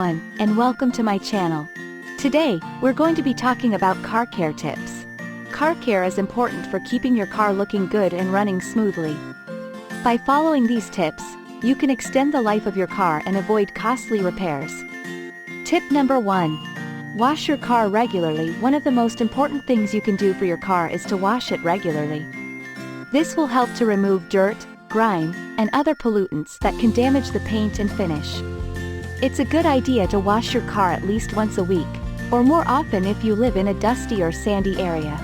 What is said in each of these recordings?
And welcome to my channel. Today, we're going to be talking about car care tips. Car care is important for keeping your car looking good and running smoothly. By following these tips, you can extend the life of your car and avoid costly repairs. Tip number 1. Wash your car regularly. One of the most important things you can do for your car is to wash it regularly. This will help to remove dirt, grime, and other pollutants that can damage the paint and finish. It's a good idea to wash your car at least once a week, or more often if you live in a dusty or sandy area.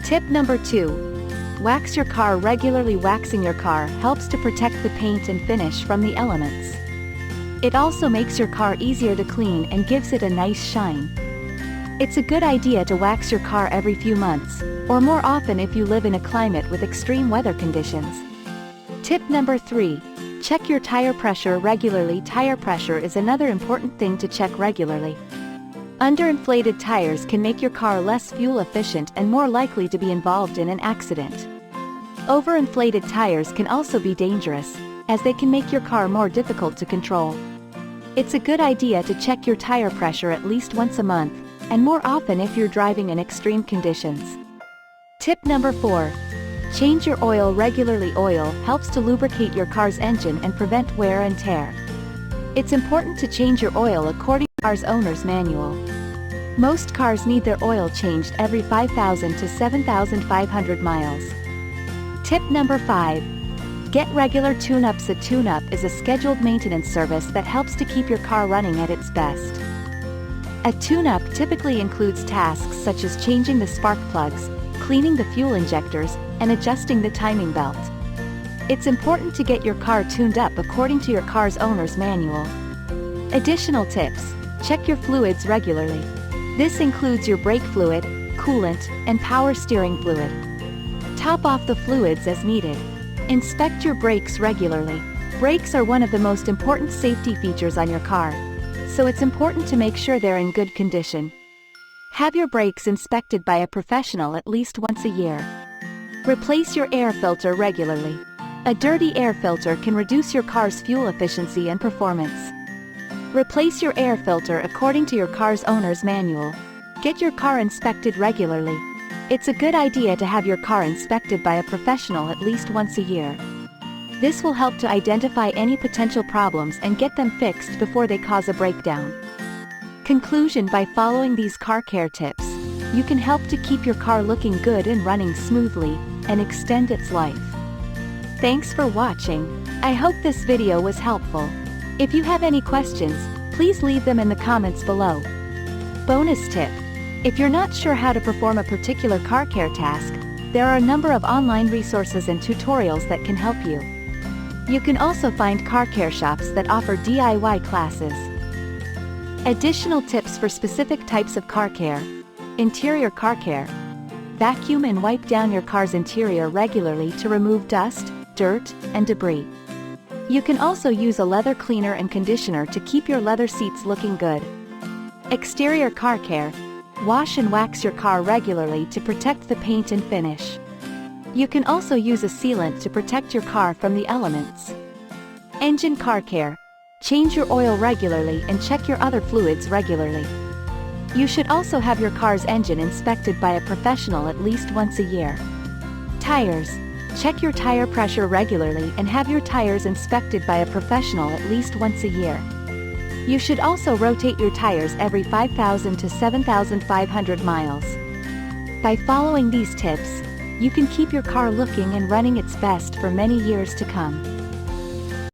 Tip number 2. Wax your car regularly. Waxing your car helps to protect the paint and finish from the elements. It also makes your car easier to clean and gives it a nice shine. It's a good idea to wax your car every few months, or more often if you live in a climate with extreme weather conditions. Tip number 3. Check your tire pressure regularly. Tire pressure is another important thing to check regularly. Underinflated tires can make your car less fuel efficient and more likely to be involved in an accident. Overinflated tires can also be dangerous, as they can make your car more difficult to control. It's a good idea to check your tire pressure at least once a month, and more often if you're driving in extreme conditions. Tip number 4. Change your oil regularly. Oil helps to lubricate your car's engine and prevent wear and tear. It's important to change your oil according to the car's owner's manual. Most cars need their oil changed every 5,000 to 7,500 miles. Tip number 5. Get regular tune-ups. A tune-up is a scheduled maintenance service that helps to keep your car running at its best. A tune-up typically includes tasks such as changing the spark plugs, cleaning the fuel injectors, and adjusting the timing belt. It's important to get your car tuned up according to your car's owner's manual. Additional tips: check your fluids regularly. This includes your brake fluid, coolant, and power steering fluid. Top off the fluids as needed. Inspect your brakes regularly. Brakes are one of the most important safety features on your car, so it's important to make sure they're in good condition. Have your brakes inspected by a professional at least once a year. Replace your air filter regularly. A dirty air filter can reduce your car's fuel efficiency and performance. Replace your air filter according to your car's owner's manual. Get your car inspected regularly. It's a good idea to have your car inspected by a professional at least once a year. This will help to identify any potential problems and get them fixed before they cause a breakdown. Conclusion: by following these car care tips, you can help to keep your car looking good and running smoothly, and extend its life. Thanks for watching. I hope this video was helpful. If you have any questions, please leave them in the comments below. Bonus tip: if you're not sure how to perform a particular car care task, there are a number of online resources and tutorials that can help you. You can also find car care shops that offer DIY classes. Additional tips for specific types of car care: interior car care. Vacuum and wipe down your car's interior regularly to remove dust, dirt, and debris. You can also use a leather cleaner and conditioner to keep your leather seats looking good. Exterior car care. Wash and wax your car regularly to protect the paint and finish. You can also use a sealant to protect your car from the elements. Engine car care. Change your oil regularly and check your other fluids regularly. You should also have your car's engine inspected by a professional at least once a year. Tires. Check your tire pressure regularly and have your tires inspected by a professional at least once a year. You should also rotate your tires every 5,000 to 7,500 miles. By following these tips, you can keep your car looking and running its best for many years to come.